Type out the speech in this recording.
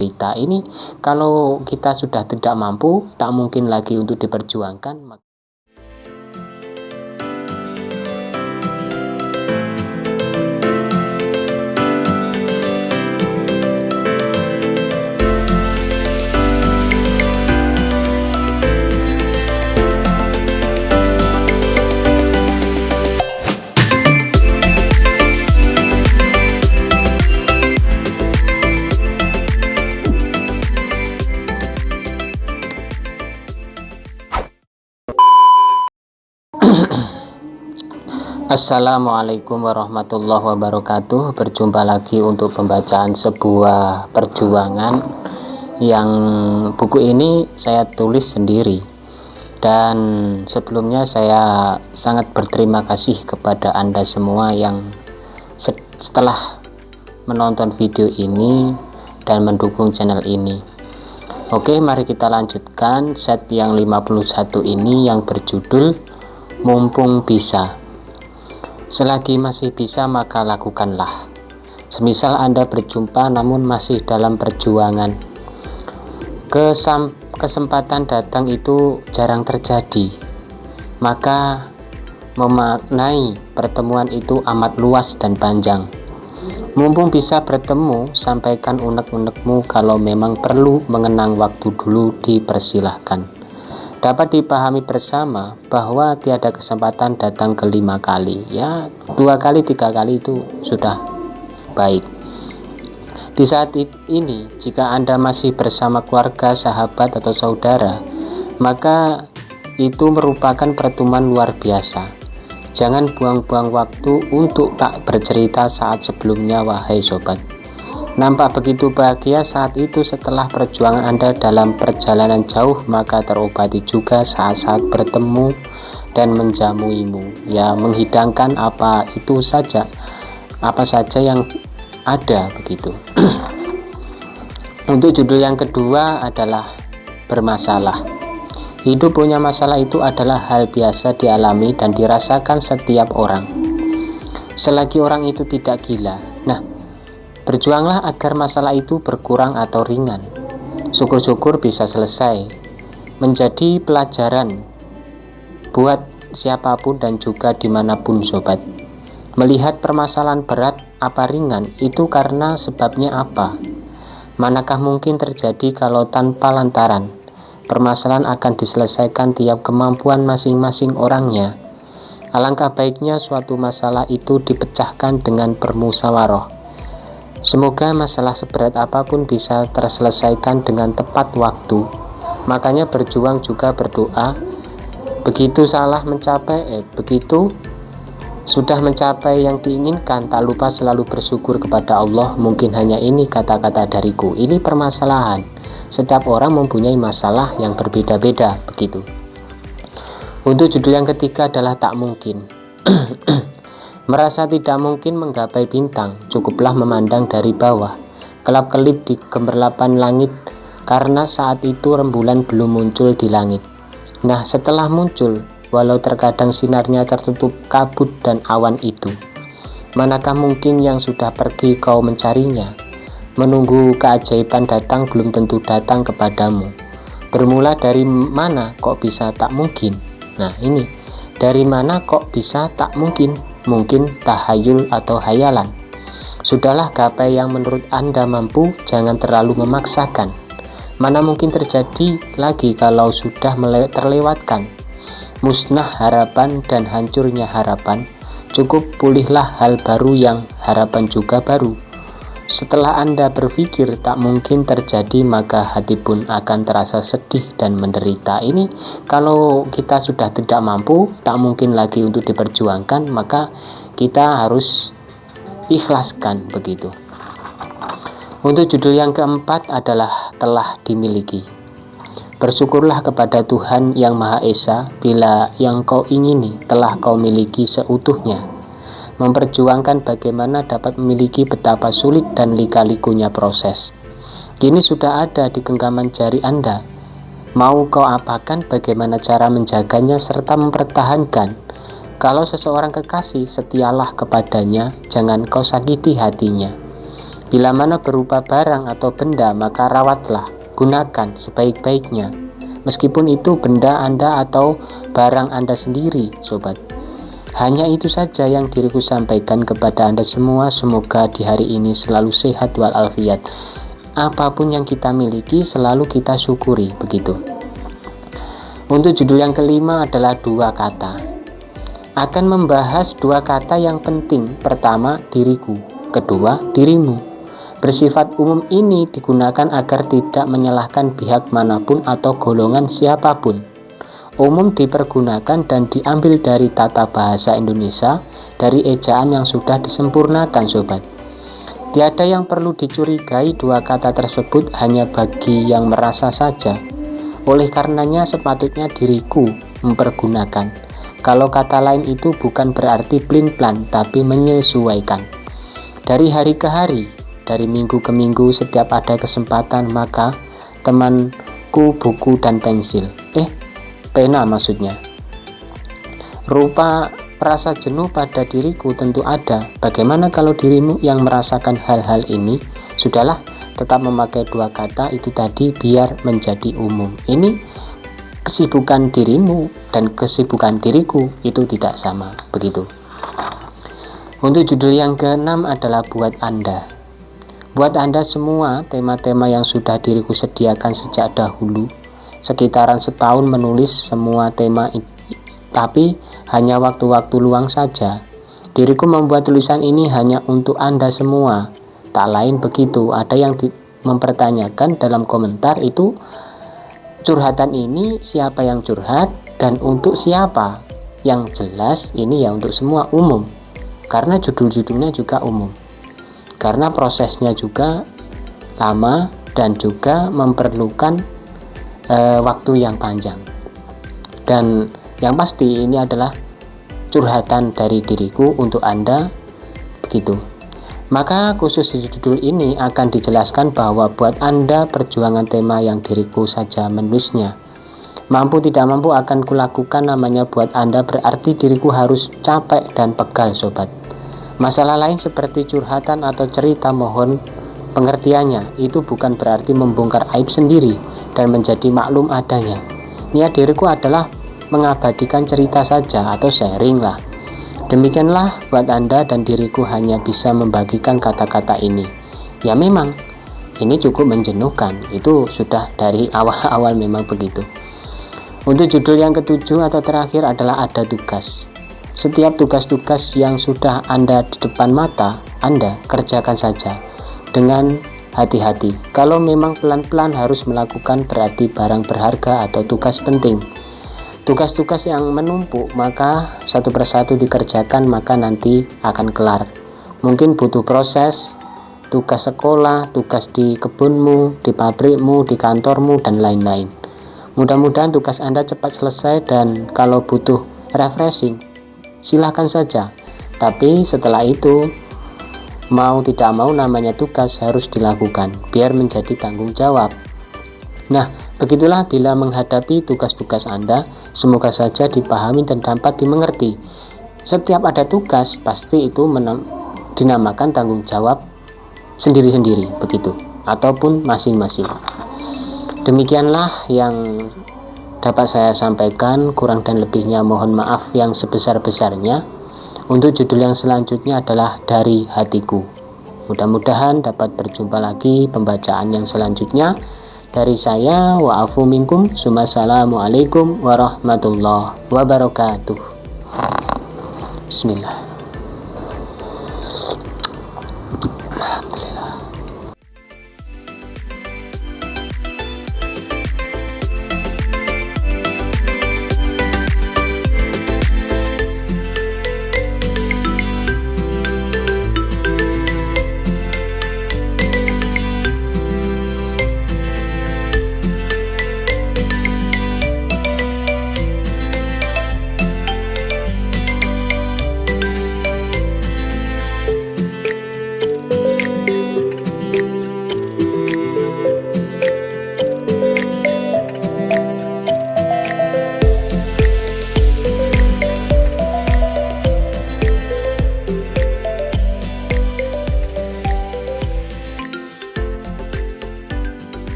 Berita ini kalau kita sudah tidak mampu, tak mungkin lagi untuk diperjuangkan. Assalamualaikum warahmatullahi wabarakatuh. Berjumpa lagi untuk pembacaan sebuah perjuangan yang buku ini saya tulis sendiri. Dan sebelumnya saya sangat berterima kasih kepada Anda semua yang setelah menonton video ini dan mendukung channel ini. Oke, mari kita lanjutkan set yang 51 ini yang berjudul Mumpung Bisa. Selagi masih bisa, maka lakukanlah. Semisal Anda berjumpa namun masih dalam perjuangan. Kesempatan datang itu jarang terjadi. Maka memaknai pertemuan itu amat luas dan panjang. Mumpung bisa bertemu, sampaikan unek-unekmu. Kalau memang perlu mengenang waktu dulu, dipersilahkan. Dapat dipahami bersama bahwa tiada kesempatan datang ke-5 kali. Ya, 2 kali 3 kali itu sudah baik. Di saat ini, jika Anda masih bersama keluarga, sahabat atau saudara, maka itu merupakan pertemuan luar biasa. Jangan buang-buang waktu untuk tak bercerita saat sebelumnya, wahai sobat. Nampak begitu bahagia saat itu setelah perjuangan Anda dalam perjalanan jauh, maka terobati juga saat-saat bertemu dan menjamuimu, ya, menghidangkan apa saja yang ada begitu. Untuk judul yang kedua adalah bermasalah. Hidup punya masalah itu adalah hal biasa dialami dan dirasakan setiap orang, selagi orang itu tidak gila. Berjuanglah agar masalah itu berkurang atau ringan. Syukur-syukur bisa selesai. Menjadi pelajaran buat siapapun dan juga dimanapun sobat. Melihat permasalahan berat apa ringan itu karena sebabnya apa. Manakah mungkin terjadi kalau tanpa lantaran. Permasalahan akan diselesaikan tiap kemampuan masing-masing orangnya. Alangkah baiknya suatu masalah itu dipecahkan dengan bermusyawarah. Semoga masalah seberat apapun bisa terselesaikan dengan tepat waktu. Makanya berjuang juga berdoa. Begitu sudah mencapai yang diinginkan, tak lupa selalu bersyukur kepada Allah. Mungkin hanya ini kata-kata dariku. Ini permasalahan. Setiap orang mempunyai masalah yang berbeda-beda begitu. Untuk judul yang ketiga adalah tak mungkin. Merasa tidak mungkin menggapai bintang, cukuplah memandang dari bawah, kelap-kelip di gemerlapan langit, karena saat itu rembulan belum muncul di langit. Nah, setelah muncul, walau terkadang sinarnya tertutup kabut dan awan itu, manakah mungkin yang sudah pergi kau mencarinya? Menunggu keajaiban datang belum tentu datang kepadamu. Bermula dari mana kok bisa tak mungkin? Nah, ini, dari mana kok bisa tak mungkin? Mungkin tahayul atau hayalan. Sudahlah, gapai yang menurut Anda mampu, jangan terlalu memaksakan. Mana mungkin terjadi lagi kalau sudah terlewatkan. Musnah harapan dan hancurnya harapan. Cukup pulihlah hal baru yang harapan juga baru. Setelah Anda berpikir tak mungkin terjadi, maka hati pun akan terasa sedih dan menderita. Ini kalau kita sudah tidak mampu, tak mungkin lagi untuk diperjuangkan, maka kita harus ikhlaskan begitu. Untuk judul yang keempat adalah telah dimiliki. Bersyukurlah kepada Tuhan yang Maha Esa bila yang kau ingini telah kau miliki seutuhnya. Memperjuangkan bagaimana dapat memiliki betapa sulit dan lika-likunya proses. Kini sudah ada di genggaman jari Anda. Mau kau apakan, bagaimana cara menjaganya serta mempertahankan. Kalau seseorang kekasih, setialah kepadanya, jangan kau sakiti hatinya. Bila mana berupa barang atau benda, maka rawatlah, gunakan sebaik-baiknya. Meskipun itu benda Anda atau barang Anda sendiri, sobat. Hanya itu saja yang diriku sampaikan kepada Anda semua. Semoga di hari ini selalu sehat walafiat. Apapun yang kita miliki selalu kita syukuri, begitu. Untuk judul yang kelima adalah 2 kata. Akan membahas 2 kata yang penting. Pertama, diriku. Kedua, dirimu. Bersifat umum ini digunakan agar tidak menyalahkan pihak manapun atau golongan siapapun. Umum dipergunakan dan diambil dari tata bahasa Indonesia, dari ejaan yang sudah disempurnakan, sobat. Tiada yang perlu dicurigai 2 kata tersebut hanya bagi yang merasa saja. Oleh karenanya sepatutnya diriku mempergunakan. Kalau kata lain itu bukan berarti plin-plan, tapi menyesuaikan. Dari hari ke hari, dari minggu ke minggu, setiap ada kesempatan maka temanku buku dan pensil. Pena maksudnya. Rupa rasa jenuh pada diriku tentu ada. Bagaimana kalau dirimu yang merasakan hal-hal ini? Sudahlah, tetap memakai 2 kata itu tadi biar menjadi umum. Ini kesibukan dirimu dan kesibukan diriku itu tidak sama, begitu. Untuk judul yang ke-6 adalah buat Anda. Buat Anda semua, tema-tema yang sudah diriku sediakan sejak dahulu, sekitaran setahun menulis semua tema tapi hanya waktu-waktu luang saja. Diriku membuat tulisan ini hanya untuk Anda semua. Tak lain begitu. Ada yang mempertanyakan dalam komentar itu, curhatan ini siapa yang curhat dan untuk siapa? Yang jelas ini ya untuk semua, umum. Karena judul-judulnya juga umum. Karena prosesnya juga lama dan juga memerlukan waktu yang panjang. Dan yang pasti ini adalah curhatan dari diriku untuk Anda, begitu. Maka khusus di judul ini akan dijelaskan bahwa buat Anda perjuangan tema yang diriku saja menulisnya. Mampu tidak mampu akan kulakukan, namanya buat Anda berarti diriku harus capek dan pegal, sobat. Masalah lain seperti curhatan atau cerita mohon pengertiannya, itu bukan berarti membongkar aib sendiri dan menjadi maklum adanya. Niat diriku adalah mengabadikan cerita saja atau sharing lah. Demikianlah buat Anda dan diriku hanya bisa membagikan kata-kata ini. Ya memang ini cukup menjenuhkan, itu sudah dari awal-awal memang begitu. Untuk judul yang ke-7 atau terakhir adalah ada tugas. Setiap tugas-tugas yang sudah Anda di depan mata, Anda kerjakan saja dengan hati-hati. Kalau memang pelan-pelan harus melakukan berarti barang berharga atau tugas penting. Tugas-tugas yang menumpuk maka satu persatu dikerjakan, maka nanti akan kelar. Mungkin butuh proses, tugas sekolah, tugas di kebunmu, di pabrikmu, di kantormu, dan lain-lain. Mudah-mudahan tugas Anda cepat selesai, dan kalau butuh refreshing, silahkan saja. Tapi setelah itu, mau tidak mau namanya tugas harus dilakukan, biar menjadi tanggung jawab. Nah, begitulah bila menghadapi tugas-tugas Anda, semoga saja dipahami dan dapat dimengerti. Setiap ada tugas, pasti itu dinamakan tanggung jawab sendiri-sendiri, begitu, ataupun masing-masing. Demikianlah yang dapat saya sampaikan, kurang dan lebihnya mohon maaf yang sebesar-besarnya. Untuk judul yang selanjutnya adalah Dari Hatiku. Mudah-mudahan dapat berjumpa lagi pembacaan yang selanjutnya. Dari saya, wa'afu minkum, Assalamualaikum warahmatullahi wabarakatuh. Bismillah.